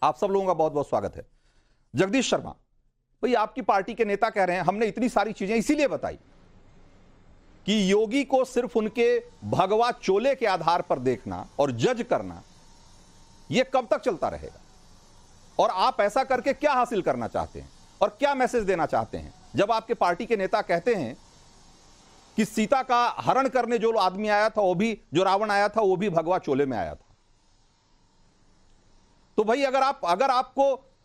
आप सब लोगों का बहुत बहुत स्वागत है। जगदीश शर्मा भाई, आपकी पार्टी के नेता कह रहे हैं हमने इतनी सारी चीजें इसीलिए बताई कि योगी को सिर्फ उनके भगवा चोले के आधार पर देखना और जज करना, यह कब तक चलता रहेगा? और आप ऐसा करके क्या हासिल करना चाहते हैं और क्या मैसेज देना चाहते हैं जब आपके पार्टी के नेता कहते हैं कि सीता का हरण करने जो आदमी आया था, वो भी, जो रावण आया था, वो भी भगवा चोले में आया था? तो भाई अगर आपको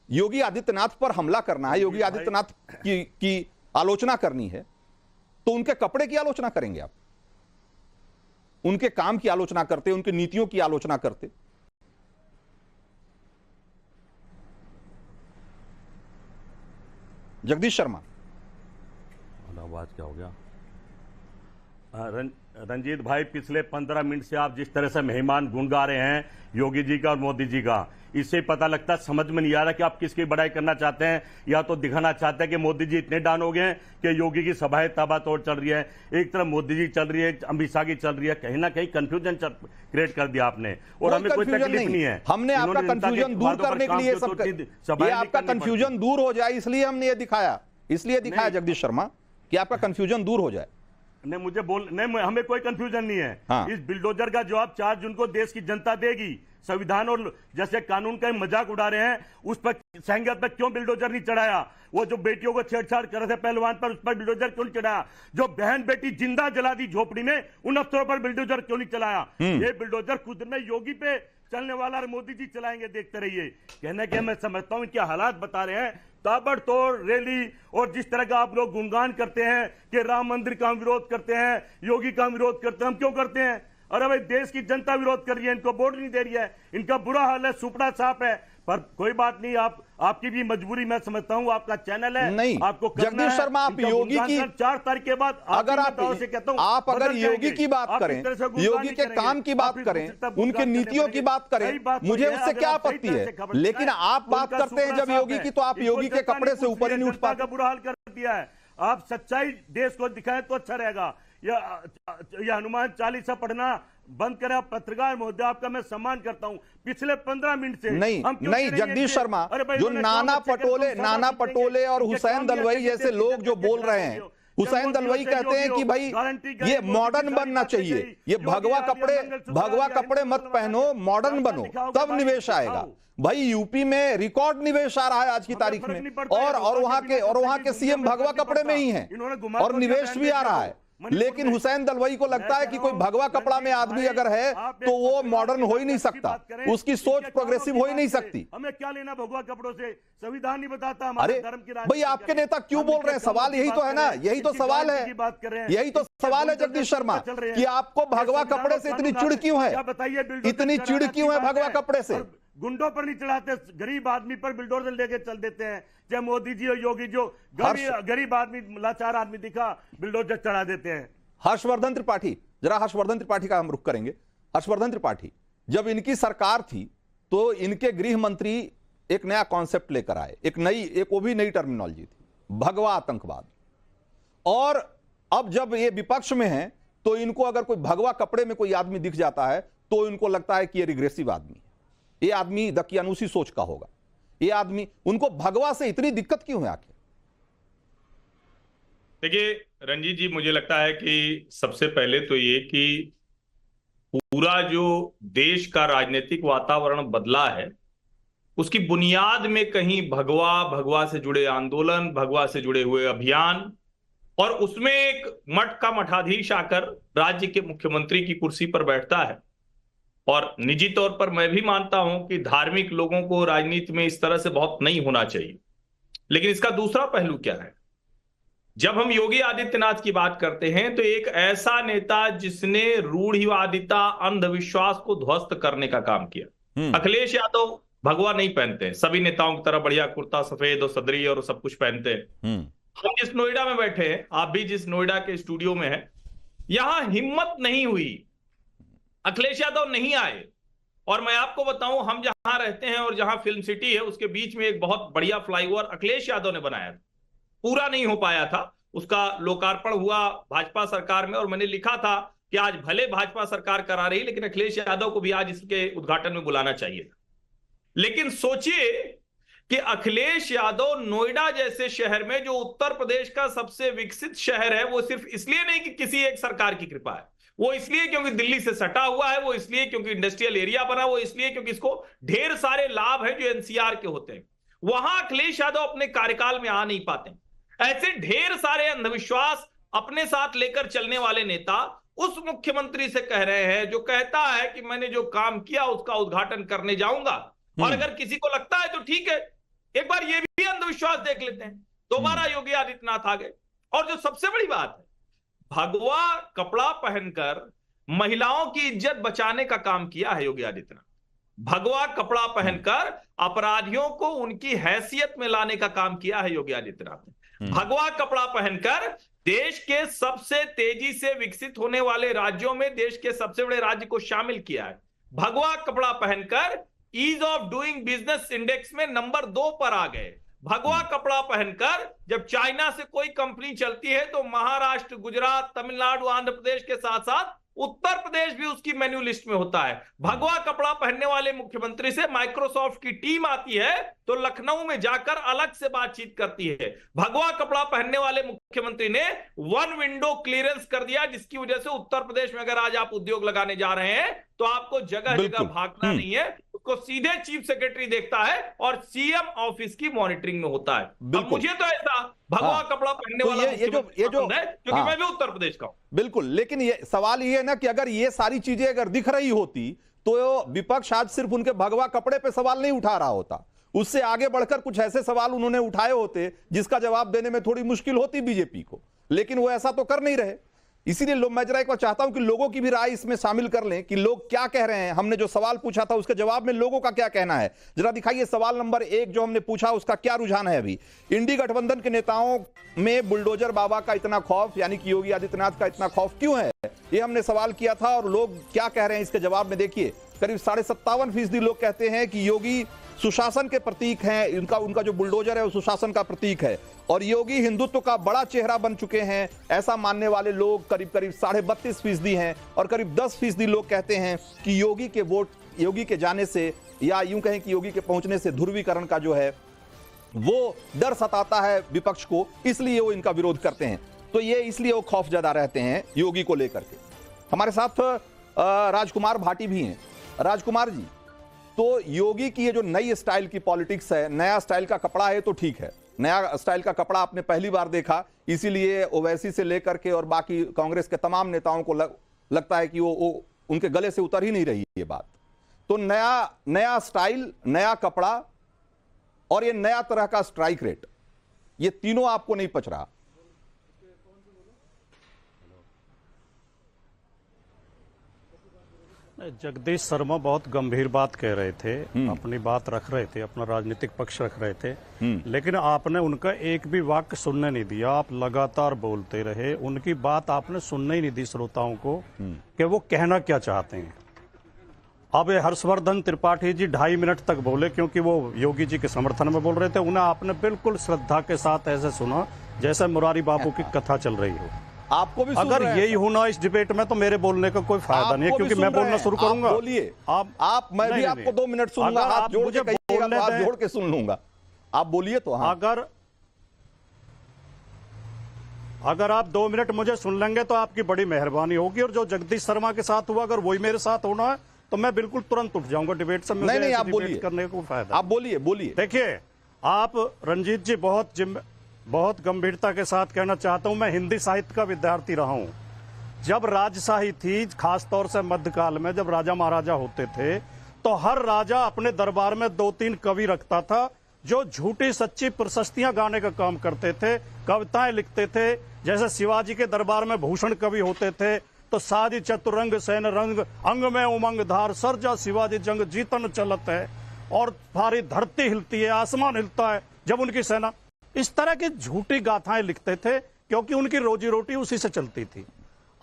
योगी आदित्यनाथ पर हमला करना है, योगी आदित्यनाथ की आलोचना करनी है, तो उनके कपड़े की आलोचना करेंगे आप? उनके काम की आलोचना करते, उनकी नीतियों की आलोचना करते? जगदीश शर्मा, आवाज क्या हो गया? रंजीत भाई, पिछले 15 मिनट से आप जिस तरह से मेहमान गुण गा रहे हैं योगी जी का और मोदी जी का, इससे पता लगता है, समझ में नहीं आ रहा कि आप किसकी बड़ाई करना चाहते हैं, या तो दिखाना चाहते हैं कि मोदी जी इतने डान हो गए हैं कि योगी की सभाएं ताबड़तोड़ चल रही है, एक तरफ मोदी जी चल रही है, अमित शाह की चल रही है, कहीं ना कहीं कंफ्यूजन क्रिएट कर दिया आपने। और हमें कोई तकलीफ नहीं है, हमने आपका कंफ्यूजन दूर करने के लिए सब, ये आपका कंफ्यूजन दूर हो जाए इसलिए हमने ये दिखाया, जगदीश शर्मा, कि आपका कंफ्यूजन दूर हो जाए। नहीं, मुझे नहीं, हमें कोई कंफ्यूजन नहीं है। हाँ। इस बिल्डोजर का जवाब 4 जून को देश की जनता देगी। संविधान और जैसे कानून का मजाक उड़ा रहे हैं, उस पर संघर्ष पर क्यों बिल्डोजर नहीं चढ़ाया? वो जो बेटियों को छेड़छाड़ कर रहे थे पहलवान पर, उस पर बिल्डोजर क्यों नहीं चढ़ाया? जो बहन बेटी जिंदा जला दी झोपड़ी में, उन अफसरों पर बिल्डोजर क्यों नहीं चलाया? ये बिल्डोजर खुद में योगी पे चलने वाला और मोदी जी चलाएंगे, देखते रहिए। कहने के मैं समझता हूं इनके हालात बता रहे हैं, ताबड़तोड़ रैली, और जिस तरह का आप लोग गुणगान करते हैं कि राम मंदिर का हम विरोध करते हैं, योगी का हम विरोध करते हैं, हम क्यों करते हैं? अरे भाई, देश की जनता विरोध कर रही है, इनको वोट नहीं दे रही है, इनका बुरा हाल है, सुपड़ा साफ है। पर कोई बात नहीं, आपकी भी मजबूरी मैं समझता हूँ, आपका चैनल है, नहीं आपको जगदीश शर्मा, आप योगी की 4 तारीख के बाद अगर आप अगर योगी की बात करें, योगी के काम की बात करें, उनकी नीतियों की बात करें, मुझे उससे क्या आपत्ति है, लेकिन आप बात करते हैं जब योगी की, तो आप योगी के कपड़े से ऊपर ही नहीं उठ पाते। बुरा हाल कर दिया है। आप सच्चाई देश को दिखाएं तो अच्छा रहेगा। यह हनुमान चालीसा पढ़ना बंद करें। आप पत्रकार महोदय, आपका मैं सम्मान करता हूं, पिछले 15 मिनट से नहीं जगदीश शर्मा, जो नाना पटोले और हुसैन दलवाई जैसे लोग जो बोल रहे हैं, हुसैन दलवाई कहते हैं कि भाई ये मॉडर्न बनना चाहिए, ये भगवा कपड़े मत पहनो, मॉडर्न बनो, तब निवेश आएगा। भाई यूपी में रिकॉर्ड निवेश आ रहा है आज की तारीख में, और वहां के सीएम भगवा कपड़े में ही हैं और निवेश भी आ रहा है। लेकिन हुसैन दलवाई को लगता है कि कोई भगवा कपड़ा में आदमी अगर है तो वो मॉडर्न हो ही नहीं सकता, उसकी सोच प्रोग्रेसिव हो ही नहीं सकती। हमें क्या लेना भगवा कपड़ों से? संविधान नहीं बताता हमारे धर्म की। भाई आपके नेता क्यों बोल रहे हैं? सवाल यही तो है ना, यही तो सवाल है, यही तो सवाल है जगदीश शर्मा, कि आपको भगवा कपड़े से इतनी चिढ़ क्यों है? इतनी चिढ़ क्यों है भगवा कपड़े से? गुंडों पर नहीं चढ़ाते, गरीब आदमी पर बिल्डोजर लेके चल देते हैं। जब मोदी जी और योगी जो गरीब आदमी, लाचार आदमी दिखा, बिल्डोजर चढ़ा देते हैं। हर्षवर्धन त्रिपाठी, जरा हर्षवर्धन त्रिपाठी का हम रुख करेंगे। हर्षवर्धन त्रिपाठी, जब इनकी सरकार थी तो इनके गृह मंत्री एक नया कॉन्सेप्ट लेकर आए, वो भी नई टर्मिनोलॉजी थी, भगवा आतंकवाद। और अब जब ये विपक्ष में है तो इनको अगर कोई भगवा कपड़े में कोई आदमी दिख जाता है तो इनको लगता है कि ये रिग्रेसिव आदमी है, ये आदमी दकियानूसी सोच का होगा, ये आदमी, उनको भगवा से इतनी दिक्कत क्यों है आखिर? देखिए रंजीत जी, मुझे लगता है कि सबसे पहले तो ये कि पूरा जो देश का राजनीतिक वातावरण बदला है, उसकी बुनियाद में कहीं भगवा से जुड़े आंदोलन, भगवा से जुड़े हुए अभियान, और उसमें एक मठ का मठाधीश आकर राज्य के मुख्यमंत्री की कुर्सी पर बैठता है। और निजी तौर पर मैं भी मानता हूं कि धार्मिक लोगों को राजनीति में इस तरह से बहुत नहीं होना चाहिए। लेकिन इसका दूसरा पहलू क्या है? जब हम योगी आदित्यनाथ की बात करते हैं तो एक ऐसा नेता जिसने रूढ़िवादिता, अंधविश्वास को ध्वस्त करने का काम किया। अखिलेश यादव भगवा नहीं पहनते, सभी नेताओं की तरह बढ़िया कुर्ता सफेद और सदरी और सब कुछ पहनते हैं। हम जिस नोएडा में बैठे हैं, आप भी जिस नोएडा के स्टूडियो में हैं, यहां हिम्मत नहीं हुई, अखिलेश यादव नहीं आए। और मैं आपको बताऊं, हम जहां रहते हैं और जहां फिल्म सिटी है, उसके बीच में एक बहुत बढ़िया फ्लाईओवर अखिलेश यादव ने बनाया था, पूरा नहीं हो पाया था, उसका लोकार्पण हुआ भाजपा सरकार में। और मैंने लिखा था कि आज भले भाजपा सरकार करा रही, लेकिन अखिलेश यादव को भी आज इसके उद्घाटन में बुलाना चाहिए था। लेकिन सोचिए कि अखिलेश यादव नोएडा जैसे शहर में, जो उत्तर प्रदेश का सबसे विकसित शहर है, वो सिर्फ इसलिए नहीं कि किसी एक सरकार की कृपा है, वो इसलिए क्योंकि दिल्ली से सटा हुआ है, वो इसलिए क्योंकि इंडस्ट्रियल एरिया बना, वो इसलिए क्योंकि इसको ढेर सारे लाभ हैं जो एनसीआर के होते हैं। वहां अखिलेश यादव अपने कार्यकाल में आ नहीं पाते। ऐसे ढेर सारे अंधविश्वास अपने साथ लेकर चलने वाले नेता उस मुख्यमंत्री से कह रहे हैं जो कहता है कि मैंने जो काम किया उसका उद्घाटन करने जाऊंगा, और अगर किसी को लगता है तो ठीक है, एक बार ये भी अंधविश्वास देख लेते हैं। दोबारा योगी आदित्यनाथ आ गए। और जो सबसे बड़ी बात है, भगवा कपड़ा पहनकर महिलाओं की इज्जत बचाने का काम किया है योगी आदित्यनाथ। भगवा कपड़ा पहनकर अपराधियों को उनकी हैसियत में लाने का काम किया है योगी आदित्यनाथ ने। भगवा कपड़ा पहनकर देश के सबसे तेजी से विकसित होने वाले राज्यों में देश के सबसे बड़े राज्य को शामिल किया है। भगवा कपड़ा पहनकर ease of doing business index में नंबर 2 पर आ गए। भगवा कपड़ा पहनकर जब चाइना से कोई कंपनी चलती है तो महाराष्ट्र, गुजरात, तमिलनाडु, आंध्र प्रदेश के साथ साथ उत्तर प्रदेश भी उसकी मेन्यू लिस्ट में होता है। भगवा कपड़ा पहनने वाले मुख्यमंत्री से माइक्रोसॉफ्ट की टीम आती है तो लखनऊ में जाकर अलग से बातचीत करती है। भगवा कपड़ा पहनने वाले मुख्यमंत्री ने 1 विंडो क्लियरेंस कर दिया, जिसकी वजह से उत्तर प्रदेश में अगर आज आप उद्योग लगाने जा रहे हैं तो आपको जगह जगह भागना नहीं है, उसको सीधे चीफ सेक्रेटरी देखता है और सीएम ऑफिस की मॉनिटरिंग में होता है। अब मुझे तो ऐसा भगवा कपड़ा पहनने वाला ये जो क्योंकि मैं भी उत्तर प्रदेश का हूं। बिल्कुल, लेकिन ये सवाल ये है ना कि अगर ये सारी चीजें अगर दिख रही होती तो विपक्ष आज सिर्फ उनके भगवा कपड़े पे सवाल नहीं उठा रहा होता, उससे आगे बढ़कर कुछ ऐसे सवाल उन्होंने उठाए होते जिसका जवाब देने में थोड़ी मुश्किल होती बीजेपी को, लेकिन वो ऐसा तो कर नहीं रहे। इसीलिए मैं जरा एक बार चाहता हूं कि लोगों की भी राय इसमें शामिल कर लें कि लोग क्या कह रहे हैं। हमने जो सवाल पूछा था उसके जवाब में लोगों का क्या कहना है, जरा दिखाइए। सवाल नंबर 1 जो हमने पूछा उसका क्या रुझान है अभी। इंडी गठबंधन के नेताओं में बुलडोजर बाबा का इतना खौफ, यानी कि योगी आदित्यनाथ का इतना खौफ क्यों है, ये हमने सवाल किया था और लोग क्या कह रहे हैं इसके जवाब में देखिए। करीब 57.5% लोग कहते हैं कि योगी सुशासन के प्रतीक हैं, उनका जो बुलडोजर है वो सुशासन का प्रतीक है, और योगी हिंदुत्व का बड़ा चेहरा बन चुके हैं, ऐसा मानने वाले लोग करीब 32.5% हैं। और करीब 10% लोग कहते हैं कि योगी के जाने से, या यूं कहें कि योगी के पहुंचने से ध्रुवीकरण का जो है वो डर सताता है विपक्ष को, इसलिए वो इनका विरोध करते हैं। तो ये इसलिए वो खौफ ज्यादा रहते हैं योगी को लेकर के। हमारे साथ राजकुमार भाटी भी हैं। राजकुमार जी, तो योगी की ये जो नई स्टाइल की पॉलिटिक्स है, नया स्टाइल का कपड़ा है तो ठीक है, नया स्टाइल का कपड़ा आपने पहली बार देखा, इसीलिए ओवैसी से लेकर के और बाकी कांग्रेस के तमाम नेताओं को लगता है कि वो उनके गले से उतर ही नहीं रही ये बात। तो नया स्टाइल, नया कपड़ा और ये नया तरह का स्ट्राइक रेट, ये तीनों आपको नहीं पच रहा। जगदीश शर्मा बहुत गंभीर बात कह रहे थे, अपनी बात रख रहे थे, अपना राजनीतिक पक्ष रख रहे थे, लेकिन आपने उनका एक भी वाक्य सुनने नहीं दिया। आप लगातार बोलते रहे, उनकी बात आपने सुनने ही नहीं दी श्रोताओं को कि वो कहना क्या चाहते हैं। अब हर्षवर्धन त्रिपाठी जी 2.5 मिनट तक बोले क्योंकि वो योगी जी के समर्थन में बोल रहे थे। उन्हें आपने बिल्कुल श्रद्धा के साथ ऐसे सुना जैसे मुरारी बापू की कथा चल रही हो। आपको भी अगर यही होना इस डिबेट में तो मेरे बोलने का कोई फायदा नहीं है, क्योंकि मैं बोलना शुरू करूंगा। बोलिए आप मैं भी आपको 2 मिनट सुनूंगा, हाथ जोड़ के कहिएगा तो हाथ जोड़ के सुन लूंगा। आप बोलिए तो। हाँ, अगर आप 2 मिनट मुझे सुन लेंगे तो आपकी बड़ी मेहरबानी होगी। और जो जगदीश शर्मा के साथ हुआ अगर वही मेरे साथ होना है तो मैं बिल्कुल तुरंत उठ जाऊंगा डिबेट से। नहीं, आप बोलिए, करने को फायदा। आप बोलिए। देखिए, आप रंजीत जी बहुत गंभीरता के साथ कहना चाहता हूं, मैं हिंदी साहित्य का विद्यार्थी रहा हूं। जब राजशाही थी, खासतौर से मध्यकाल में जब राजा महाराजा होते थे, तो हर राजा अपने दरबार में 2-3 कवि रखता था जो झूठी सच्ची प्रशस्तियां गाने का काम करते थे, कविताएं लिखते थे। जैसे शिवाजी के दरबार में भूषण कवि होते थे तो साजी चतुरंग सैन रंग, अंग में उमंग धार, सरजा शिवाजी जंग जीतन चलत है, और सारी धरती हिलती है, आसमान हिलता है जब उनकी सेना। इस तरह की झूठी गाथाएं लिखते थे क्योंकि उनकी रोजी रोटी उसी से चलती थी।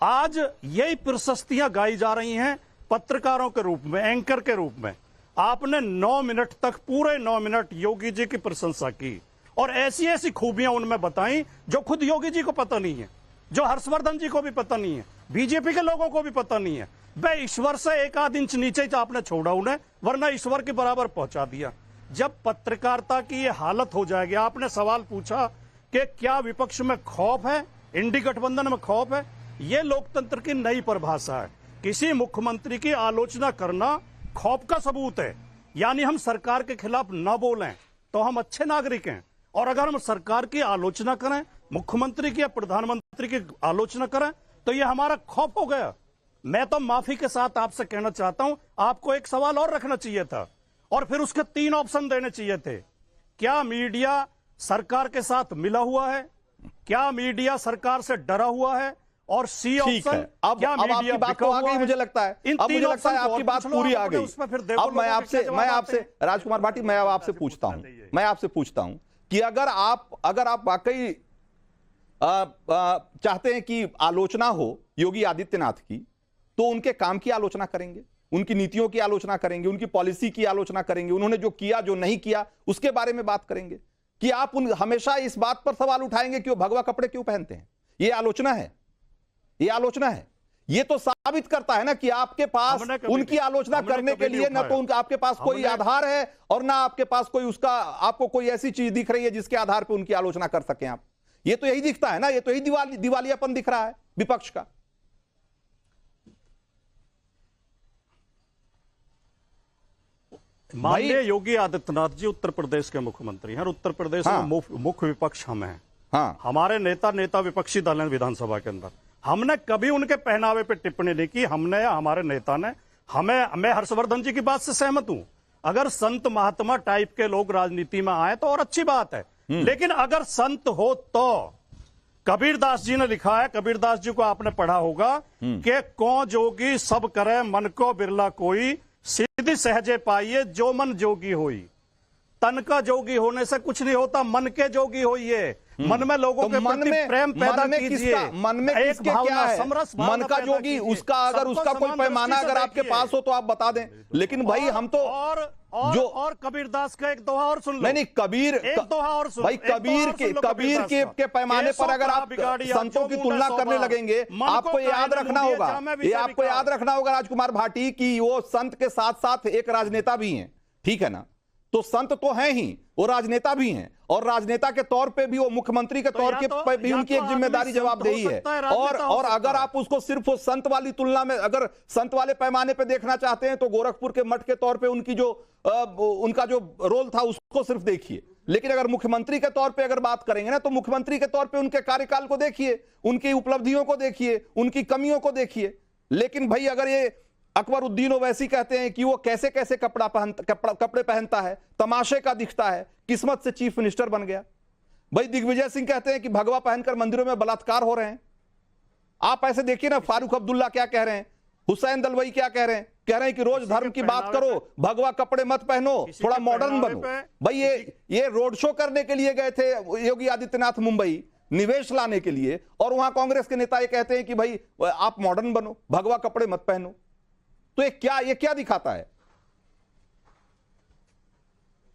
आज यही प्रशस्तियां गाई जा रही हैं पत्रकारों के रूप में, एंकर के रूप में। आपने 9 मिनट तक, पूरे 9 मिनट योगी जी की प्रशंसा की और ऐसी ऐसी खूबियां उनमें बताई जो खुद योगी जी को पता नहीं है, जो हर्षवर्धन जी को भी पता नहीं है, बीजेपी के लोगों को भी पता नहीं है। भाई ईश्वर से एक आध इंच नीचे ही आपने छोड़ा उन्हें, वरना ईश्वर के बराबर पहुंचा दिया। जब पत्रकारिता की ये हालत हो जाएगी, आपने सवाल पूछा कि क्या विपक्ष में खौफ है, इंडी गठबंधन में खौफ है, ये लोकतंत्र की नई परिभाषा है। किसी मुख्यमंत्री की आलोचना करना खौफ का सबूत है, यानी हम सरकार के खिलाफ न बोलें तो हम अच्छे नागरिक हैं, और अगर हम सरकार की आलोचना करें, मुख्यमंत्री की या प्रधानमंत्री की आलोचना करें, तो ये हमारा खौफ हो गया। मैं तो माफी के साथ आपसे कहना चाहता हूं, आपको एक सवाल और रखना चाहिए था, और फिर उसके 3 ऑप्शन देने चाहिए थे। क्या मीडिया सरकार के साथ मिला हुआ है? क्या मीडिया सरकार से डरा हुआ है? और सी ऑप्शन, अब आपकी बात तो आ गई, मुझे लगता है अब मुझे लगता है आपकी बात पूरी आ गई। अब मैं आपसे राजकुमार भाटी, मैं अब आपसे पूछता हूं कि अगर आप वाकई चाहते हैं कि आलोचना हो योगी आदित्यनाथ की, तो उनके काम की आलोचना करेंगे, उनकी नीतियों की आलोचना करेंगे, उनकी पॉलिसी की आलोचना करेंगे, उन्होंने जो किया जो नहीं किया उसके बारे में बात करेंगे, कि आप हमेशा इस बात पर सवाल उठाएंगे कि वो भगवा कपड़े क्यों पहनते हैं? ये आलोचना है, ये आलोचना है। ये तो साबित करता है ना कि आपके पास उनकी आलोचना करने के लिए ना तो आपके पास कोई आधार है, और ना आपके पास कोई उसका आपको कोई ऐसी चीज दिख रही है जिसके आधार पर उनकी आलोचना कर सकें आप। ये तो यही दिखता है ना, ये तो यही दिवालियापन दिख रहा है विपक्ष का। माननीय योगी आदित्यनाथ जी उत्तर प्रदेश के मुख्यमंत्री हैं, और उत्तर प्रदेश में मुख्य विपक्ष हम हैं। हमारे नेता विपक्षी दल हैं विधानसभा के अंदर। हमने कभी उनके पहनावे पे टिप्पणी नहीं की, हमने या हमारे नेता ने। मैं हर्षवर्धन जी की बात से सहमत हूं, अगर संत महात्मा टाइप के लोग राजनीति में आए तो और अच्छी बात है, लेकिन अगर संत हो तो कबीरदास जी ने लिखा है, कबीरदास जी को आपने पढ़ा होगा कि कौन जोगी सब करे मन को बिरला कोई, सीधी सहजे पाइए जो मन जोगी होई। तन का जोगी होने से कुछ नहीं होता, मन के जोगी होइए। मन में लोगों के प्रति प्रेम पैदा कीजिए। मन में किसके क्या है? मन का जोगी, उसका अगर उसका कोई पैमाना अगर आपके पास हो तो आप बता दें। लेकिन भाई हम तो और कबीरदास का एक दोहा और सुन लो। नहीं कबीर, एक दोहा और सुन भाई कबीर के पैमाने पर अगर आप संतों की तुलना करने लगेंगे, आपको याद रखना होगा, ये आपको याद रखना होगा राजकुमार भाटी की वो संत के साथ साथ एक राजनेता भी हैं, ठीक है ना? तो संत तो हैं ही, वो राजनेता भी हैं, और राजनेता के तौर पे भी वो मुख्यमंत्री के तौर पे भी उनकी एक जिम्मेदारी जवाबदेही है। और अगर आप उसको सिर्फ वो संत वाली तुलना में, अगर संत वाले पैमाने पे देखना चाहते हैं, तो गोरखपुर के मठ के तौर पे उनकी जो उनका जो रोल था उसको सिर्फ देखिए। लेकिन अगर मुख्यमंत्री के तौर पे अगर बात करेंगे ना, तो मुख्यमंत्री के तौर पे उनके कार्यकाल को देखिए, उनकी उपलब्धियों को देखिए, उनकी कमियों को देखिए। लेकिन भाई अगर ये अकबरुद्दीन ओवैसी कहते हैं कि वो कैसे कैसे कपड़े पहनता है, तमाशे का दिखता है, किस्मत से चीफ मिनिस्टर बन गया। भाई दिग्विजय सिंह कहते हैं कि भगवा पहनकर मंदिरों में बलात्कार हो रहे हैं। आप ऐसे देखिए ना, फारूक अब्दुल्ला क्या कह रहे हैं, हुसैन दलवाई क्या कह रहे हैं कि रोज धर्म की बात करो, भगवा कपड़े मत पहनो, थोड़ा मॉडर्न बनो। भाई ये रोड शो करने के लिए गए थे योगी आदित्यनाथ मुंबई, निवेश लाने के लिए, और वहां कांग्रेस के नेता ये कहते हैं कि भाई आप मॉडर्न बनो, भगवा कपड़े मत पहनो। तो ये क्या दिखाता है?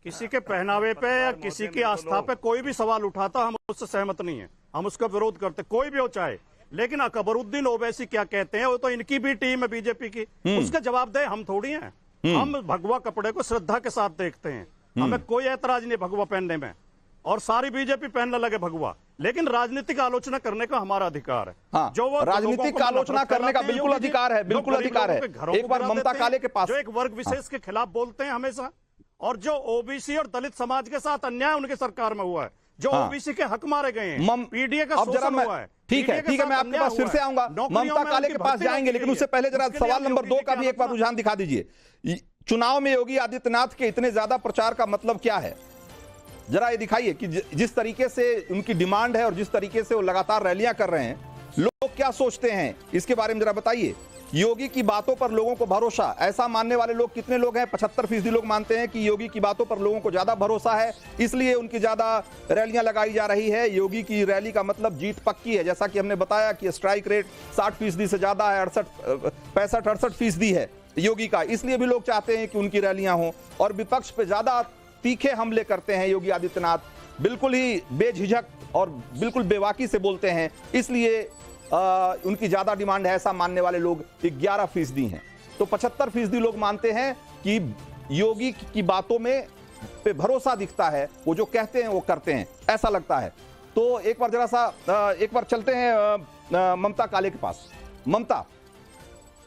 किसी के पहनावे पे या किसी की आस्था पे कोई भी सवाल उठाता हम उससे सहमत नहीं है, हम उसका विरोध करते, कोई भी हो चाहे। लेकिन अकबरुद्दीन ओवैसी क्या कहते हैं, वो तो इनकी भी टीम है बीजेपी की, उसके जवाब दे हम थोड़ी हैं। हम भगवा कपड़े को श्रद्धा के साथ देखते हैं, हमें कोई ऐतराज नहीं भगवा पहनने में, और सारी बीजेपी पहनने लगे भगवा, लेकिन राजनीतिक आलोचना करने का हमारा अधिकार है। हाँ, जो वो राजनीतिक आलोचना करने का बिल्कुल अधिकार है, बिल्कुल अधिकार है। एक बार ममता काले के पास, जो एक वर्ग विशेष के खिलाफ बोलते हैं हमेशा, और जो ओबीसी और दलित समाज के साथ अन्याय उनकी सरकार में हुआ है, जो ओबीसी के हक मारे गए हैं, पीडीए का शोषण हुआ है। ठीक है, मैं आपके पास फिर से आऊंगा, ममता काले के पास जाएंगे, लेकिन उससे पहले जरा सवाल नंबर 2 का भी एक बार रुझान दिखा दीजिए। चुनाव में योगी आदित्यनाथ के इतने ज्यादा प्रचार का मतलब क्या है? जरा ये दिखाइए कि जिस तरीके से उनकी डिमांड है और जिस तरीके से वो लगातार रैलियां कर रहे हैं, लोग क्या सोचते हैं इसके बारे में जरा बताइए। योगी की बातों पर लोगों को भरोसा, ऐसा मानने वाले लोग कितने लोग हैं? 75% लोग मानते हैं कि योगी की बातों पर लोगों को ज्यादा भरोसा है, इसलिए उनकी ज्यादा रैलियां लगाई जा रही है। योगी की रैली का मतलब जीत पक्की है, जैसा कि हमने बताया कि स्ट्राइक रेट 60% से ज्यादा है, 65-68% है योगी का, इसलिए भी लोग चाहते हैं कि उनकी रैलियां हों। और विपक्ष पे ज्यादा तीखे हमले करते हैं योगी आदित्यनाथ, बिल्कुल ही बेझिझक और बिल्कुल बेवाकी से बोलते हैं, इसलिए उनकी ज्यादा डिमांड है ऐसा मानने वाले लोग 11% हैं। तो 75% लोग मानते हैं कि योगी की बातों में पे भरोसा दिखता है, वो जो कहते हैं वो करते हैं, ऐसा लगता है। तो एक बार चलते हैं ममता काले के पास। ममता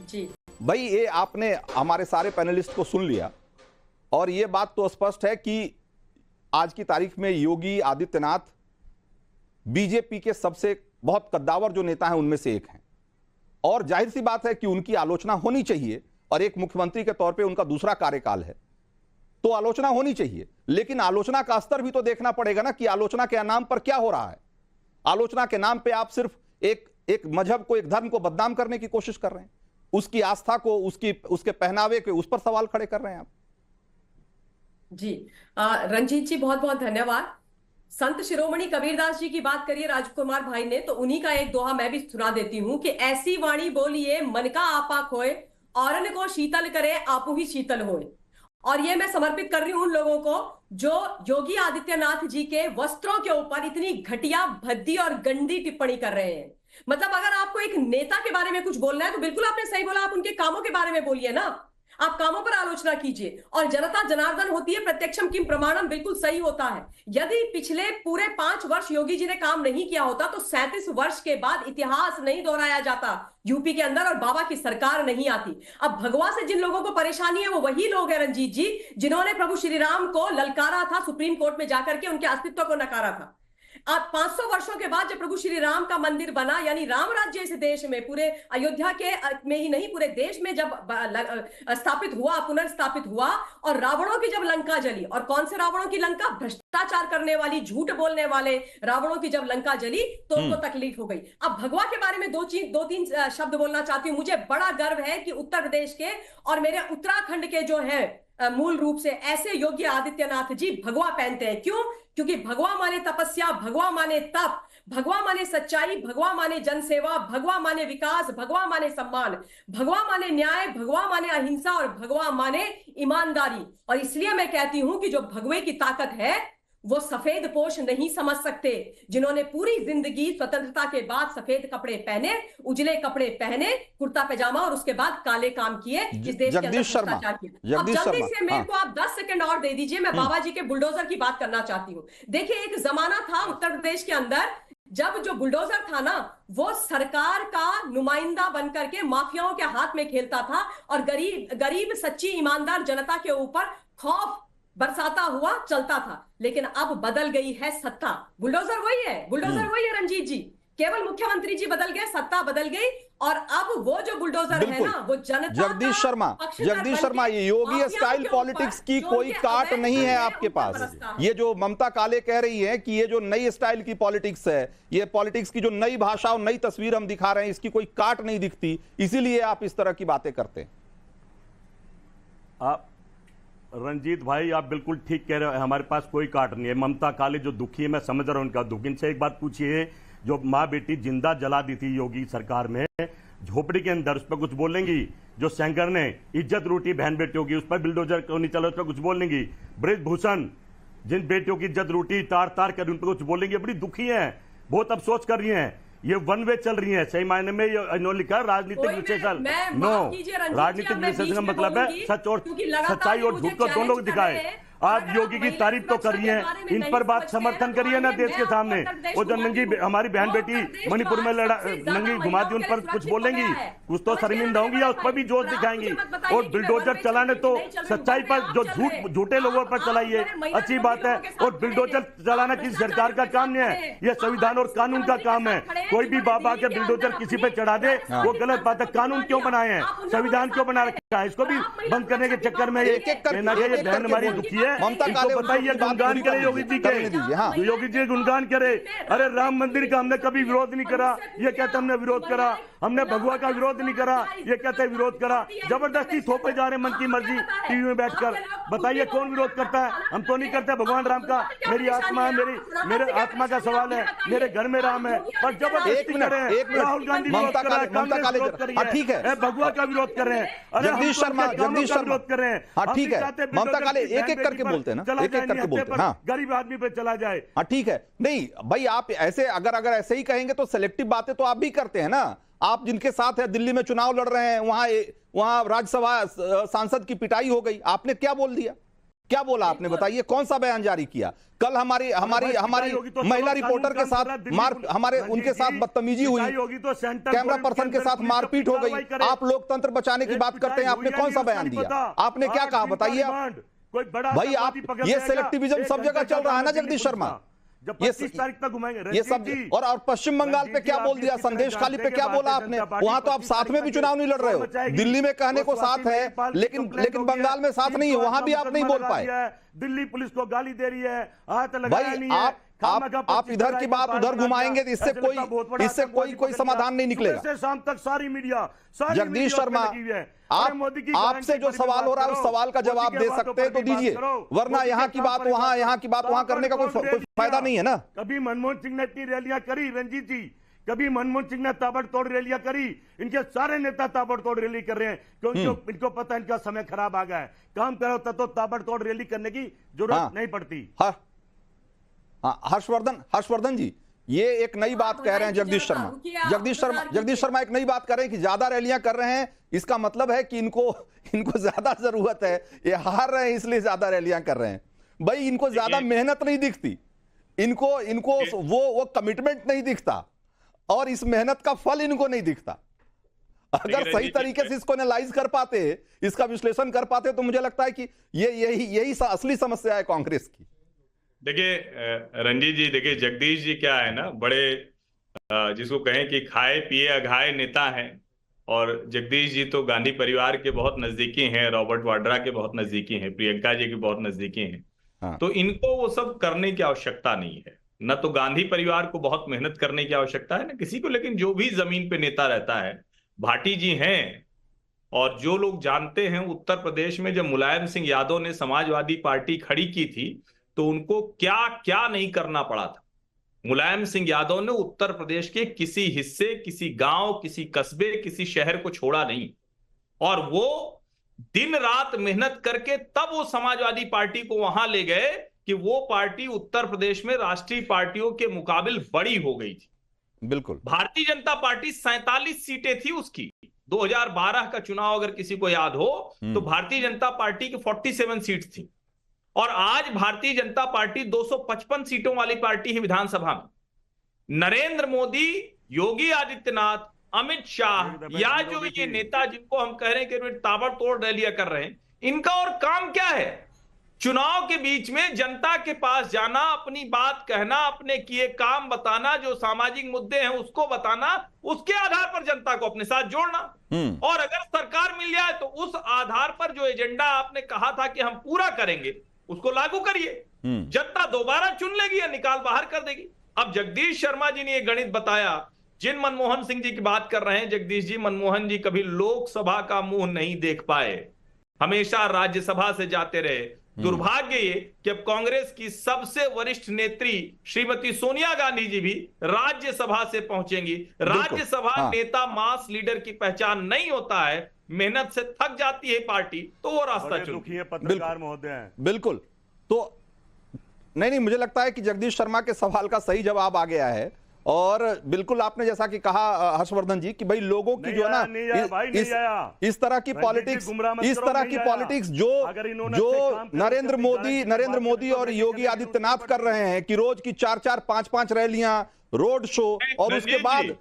जी भाई, ये आपने हमारे सारे पैनलिस्ट को सुन लिया और ये बात तो स्पष्ट है कि आज की तारीख में योगी आदित्यनाथ बीजेपी के सबसे बहुत कद्दावर जो नेता हैं उनमें से एक हैं, और जाहिर सी बात है कि उनकी आलोचना होनी चाहिए, और एक मुख्यमंत्री के तौर पे उनका दूसरा कार्यकाल है तो आलोचना होनी चाहिए। लेकिन आलोचना का स्तर भी तो देखना पड़ेगा ना कि आलोचना के नाम पर क्या हो रहा है। आलोचना के नाम पे आप सिर्फ एक मजहब को, एक धर्म को बदनाम करने की कोशिश कर रहे हैं, उसकी आस्था को, उसके पहनावे के उस पर सवाल खड़े कर रहे हैं आप। जी रंजीत जी बहुत बहुत धन्यवाद। संत शिरोमणि कबीरदास जी की बात करिए राजकुमार भाई ने, तो उन्हीं का एक दोहा मैं भी सुना देती हूं कि ऐसी वाणी बोलिए मन का आपा खोए, औरन को शीतल करे आपू ही शीतल होए। और ये मैं समर्पित कर रही हूं उन लोगों को जो योगी आदित्यनाथ जी के वस्त्रों के ऊपर इतनी घटिया, भद्दी और गंदी टिप्पणी कर रहे हैं। मतलब अगर आपको एक नेता के बारे में कुछ बोलना है तो बिल्कुल आपने सही बोला, आप उनके कामों के बारे में बोलिए ना, आप कामों पर आलोचना कीजिए। और जनता जनार्दन होती है, प्रत्यक्षम किम प्रमाणम, बिल्कुल सही होता है। यदि पिछले पूरे 5 वर्ष योगी जी ने काम नहीं किया होता तो 37 वर्ष के बाद इतिहास नहीं दोहराया जाता यूपी के अंदर और बाबा की सरकार नहीं आती। अब भगवा से जिन लोगों को परेशानी है वो वही लोग हैं रंजीत जी, जिन्होंने प्रभु श्री राम को ललकारा था, सुप्रीम कोर्ट में जाकर के उनके अस्तित्व को नकारा था। आज 500 वर्षों के बाद जब प्रभु श्री राम का मंदिर बना, यानी राम राज्य इस देश में, पूरे अयोध्या के में ही नहीं पूरे देश में जब स्थापित हुआ, पुनर्स्थापित हुआ, और रावणों की जब लंका जली, और कौन से रावणों की लंका, भ्रष्टाचार करने वाली, झूठ बोलने वाले रावणों की जब लंका जली तो उनको तकलीफ हो गई। अब भगवा के बारे में दो तीन शब्द बोलना चाहती हूँ। मुझे बड़ा गर्व है कि उत्तर प्रदेश के और मेरे उत्तराखंड के जो है मूल रूप से ऐसे योगी आदित्यनाथ जी भगवा पहनते हैं। क्यों? क्योंकि भगवा माने तपस्या, भगवा माने तप, भगवा माने सच्चाई, भगवा माने जनसेवा, भगवा माने विकास, भगवा माने सम्मान, भगवा माने न्याय, भगवा माने अहिंसा और भगवा माने ईमानदारी। और इसलिए मैं कहती हूं कि जो भगवे की ताकत है वो सफेद पोश नहीं समझ सकते, जिन्होंने पूरी जिंदगी स्वतंत्रता के बाद सफेद कपड़े पहने, उजले कपड़े पहने, कुर्ता पैजामा, और उसके बाद काले काम किए, इस देश के अंदर भ्रष्टाचार किया। अब जल्दी से मेरे को आप 10 सेकंड और दे दीजिए, मैं बाबा जी के बुलडोजर की बात करना चाहती हूँ। देखिए, एक जमाना था उत्तर प्रदेश के अंदर जब जो बुलडोजर था ना वो सरकार का नुमाइंदा बनकर के माफियाओं के हाथ में खेलता था और गरीब सच्ची ईमानदार जनता के ऊपर खौफ बरसाता हुआ चलता था। लेकिन अब बदल गई है सत्ता, बुलडोजर वही है रंजीत जी, केवल मुख्यमंत्री जी बदल गए, सत्ता बदल गई, और अब वो जो बुलडोजर है ना वो जनता। जगदीश शर्मा, ये योगी स्टाइल पॉलिटिक्स की कोई काट नहीं है आपके पास। ये जो ममता काले कह रही है कि ये जो नई स्टाइल की पॉलिटिक्स है, ये पॉलिटिक्स की जो नई भाषा और नई तस्वीर हम दिखा रहे हैं, इसकी कोई काट नहीं दिखती, इसीलिए आप इस तरह की बातें करते हैं। आप रंजीत भाई, आप बिल्कुल ठीक कह रहे हो, हमारे पास कोई काट नहीं है। ममता काले जो दुखी है, मैं समझ रहा हूं उनका दुख। इनसे एक बात पूछिए, जो माँ बेटी जिंदा जला दी थी योगी सरकार में झोपड़ी के अंदर, उस पर कुछ बोलेंगी? जो सेंगर ने इज्जत लूटी बहन बेटियों की, उस पर बिल्डोजर क्यों नहीं चला, उस पर कुछ बोलेंगी? ब्रिजभूषण जिन बेटियों की इज्जत लूटी, तार तार कर, उन पर कुछ बोलेंगे? बड़ी दुखी है, बहुत अफसोस कर रही है। ये वन वे चल रही है, सही मायने में। ये इन्होंने लिखा राजनीतिक विश्लेषण, नो, राजनीतिक विश्लेषण का मतलब है सच और सच्चाई और झूठ को दोनों को दिखाए। आप योगी की तारीफ तो कर रही हैं, इन पर बात समर्थन करिए ना देश के सामने। वो जो नंगी हमारी बहन बेटी मणिपुर में नंगी घुमा दी, उन पर कुछ बोलेंगी? कुछ तो शर्मिंदा होंगी या उस पर भी जोश दिखाएंगी? और बिल्डोजर चलाने तो सच्चाई पर, जो झूठे लोगों पर चलाइए, अच्छी बात है। और बिल्डोजर चलाना किसी सरकार का काम नहीं है, यह संविधान और कानून का काम है। कोई भी बाबा के बिल्डोजर किसी पे चढ़ा दे वो गलत बात है। कानून क्यों बनाए हैं, संविधान क्यों बना रखा है, इसको भी बंद करने के चक्कर में ये बहन हमारी दुखी है। बताइए, गुणगान करे योगी जी के, योगी जी गुणगान करे। अरे राम मंदिर का हमने कभी विरोध नहीं करा, ये कहते हमने विरोध करा। हमने भगवा का विरोध नहीं करा, ये कहते विरोध करा, जबरदस्ती थोपे जा रहे मन की मर्जी टीवी में बैठकर। बताइए कौन विरोध करता है? हम तो नहीं करते भगवान राम का। मेरी आत्मा है, मेरे आत्मा का सवाल है, मेरे घर में राम है, पर जबरदस्ती कर रहे हैं। राहुल गांधी विरोध कर रहा है, कांग्रेस विरोध कर रही है, ठीक है, भगवा का विरोध कर रहे हैं, जगदीश शर्मा विरोध कर रहे हैं। हाँ ठीक है, ममता काले एक एक करके बोलते हैं ना, एक एक करके बोलते हैं। हाँ गरीब आदमी पे चला जाए। हाँ ठीक है, नहीं भाई आप ऐसे अगर ऐसे ही कहेंगे तो सिलेक्टिव बातें तो आप भी करते हैं ना। आप जिनके साथ है दिल्ली में चुनाव लड़ रहे हैं, वहां राज्यसभा सांसद की पिटाई हो गई, आपने क्या बोल दिया? क्या बोला आपने? बताइए कौन सा बयान जारी किया? कल हमारी महिला रिपोर्टर के साथ उनके साथ बदतमीजी हुई, कैमरा पर्सन के साथ मारपीट हो गई, आप लोकतंत्र बचाने की बात करते हैं, आपने कौन सा बयान दिया? आपने क्या कहा बताइए? भाई आप ये सिलेक्टिविज्म सब जगह चल रहा है ना जगदीश शर्मा, जब 25 तारीख तक घुमाएंगे ये सब। और पश्चिम बंगाल पे क्या बोल दिया? संदेश खाली पे क्या बोला आपने? वहां तो आप साथ में भी चुनाव नहीं लड़ रहे हो। दिल्ली में कहने को साथ है, लेकिन बंगाल में साथ नहीं है, वहां भी आप नहीं बोल पाए। दिल्ली पुलिस को गाली दे रही है, हाथ लगाया नहीं है। आप इधर की बात उधर घुमाएंगे तो इससे कोई समाधान नहीं निकलेगा। शाम तक सारी मीडिया जगदीश शर्मा, आपसे जो सवाल हो रहा है उस सवाल का जवाब दे सकते हैं तो दीजिए, वरना यहाँ की बात वहां करने का कोई फायदा नहीं है ना। कभी मनमोहन सिंह ने इतनी रैलियां करी रंजीत जी, कभी मनमोहन सिंह ने ताबड़तोड़ रैलियां करी, इनके सारे नेता ताबड़तोड़ रैली कर रहे हैं क्योंकि इनको पता है इनका समय खराब आ गया है। काम करो तो ताबड़तोड़ रैली करने की जरूरत नहीं पड़ती। हर्षवर्धन जी, ये एक नई बात कह रहे हैं जगदीश शर्मा एक नई बात कर रहे हैं कि ज्यादा रैलियां कर रहे हैं, इसका मतलब है कि इनको ज्यादा जरूरत है, ये हार रहे हैं इसलिए ज्यादा रैलियां कर रहे हैं। भाई इनको ज्यादा मेहनत नहीं दिखती, इनको वो कमिटमेंट नहीं दिखता, और इस मेहनत का फल इनको नहीं दिखता। अगर सही तरीके से इसको एनालाइज कर पाते, इसका विश्लेषण कर पाते, तो मुझे लगता है कि यही असली समस्या है कांग्रेस की। देखिए रंजीत जी, देखिए जगदीश जी क्या है ना, बड़े जिसको कहें कि खाए पिए अघाए नेता हैं, और जगदीश जी तो गांधी परिवार के बहुत नजदीकी हैं, रॉबर्ट वाड्रा के बहुत नजदीकी हैं, प्रियंका जी के बहुत नजदीकी हैं। हाँ। तो इनको वो सब करने की आवश्यकता नहीं है, न तो गांधी परिवार को बहुत मेहनत करने की आवश्यकता है, न किसी को। लेकिन जो भी जमीन पे नेता रहता है, भाटी जी हैं, और जो लोग जानते हैं उत्तर प्रदेश में जब मुलायम सिंह यादव ने समाजवादी पार्टी खड़ी की थी तो उनको क्या क्या नहीं करना पड़ा था। मुलायम सिंह यादव ने उत्तर प्रदेश के किसी हिस्से, किसी गांव, किसी कस्बे, किसी शहर को छोड़ा नहीं, और वो दिन रात मेहनत करके तब वो समाजवादी पार्टी को वहां ले गए कि वो पार्टी उत्तर प्रदेश में राष्ट्रीय पार्टियों के मुकाबिल बड़ी हो गई थी। बिल्कुल। भारतीय जनता पार्टी 47 सीटें थी उसकी। 2012 का चुनाव अगर किसी को याद हो तो भारतीय जनता पार्टी की 47 सीट थी, और आज भारतीय जनता पार्टी 255 सीटों वाली पार्टी है विधानसभा में। नरेंद्र मोदी, योगी आदित्यनाथ, अमित शाह, या जो ये नेता जिनको हम कह रहे हैं कि ताबड़तोड़ रैलियां कर रहे हैं, इनका और काम क्या है? चुनाव के बीच में जनता के पास जाना, अपनी बात कहना, अपने किए काम बताना, जो सामाजिक मुद्दे हैं उसको बताना, उसके आधार पर जनता को अपने साथ जोड़ना, और अगर सरकार मिल जाए तो उस आधार पर जो एजेंडा आपने कहा था कि हम पूरा करेंगे उसको लागू करिए। जनता दोबारा चुन लेगी या निकाल बाहर कर देगी। अब जगदीश शर्मा जी ने ये गणित बताया, जिन मनमोहन सिंह जी की बात कर रहे हैं जगदीश जी, मनमोहन जी कभी लोकसभा का मुंह नहीं देख पाए, हमेशा राज्यसभा से जाते रहे। दुर्भाग्य ये कि अब कांग्रेस की सबसे वरिष्ठ नेत्री श्रीमती सोनिया गांधी जी भी राज्यसभा से पहुंचेंगी। राज्यसभा नेता मास लीडर की पहचान नहीं होता है, मेहनत से थक जाती है पार्टी तो वो रास्ता चुनती है। पत्रकार महोदय, बिल्कुल। तो नहीं, मुझे लगता है कि जगदीश शर्मा के सवाल का सही जवाब आ गया है, और बिल्कुल आपने जैसा कि कहा हर्षवर्धन जी कि भाई लोगों की जो है ना इस तरह की पॉलिटिक्स जो नरेंद्र मोदी और योगी आदित्यनाथ कर रहे हैं कि रोज की 4-4, 5-5 रैलियां, रोड शो, और उसके बाद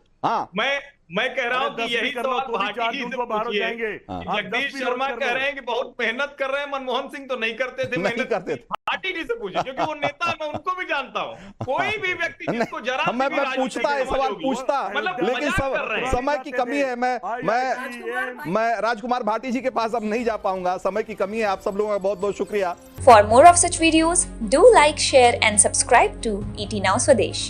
मैं कह रहा हूं कि यही सवाल भाटी जी से पूछिए। जगदीश शर्मा कह रहे हैं कि बहुत मेहनत कर रहे हैं, मनमोहन सिंह तो नहीं करते थे, भाटी जी से पूछिए क्योंकि वो नेता है, मैं उनको भी जानता हूं। कोई भी व्यक्ति जिसको जरा मैं पूछता है सवाल पूछता, लेकिन समय की कमी है। मैं राजकुमार भाटी जी के पास अब नहीं जा पाऊंगा, समय की कमी है। आप सब लोगों का बहुत बहुत शुक्रिया। For more of such videos do like, share and subscribe to ET Now Swadesh।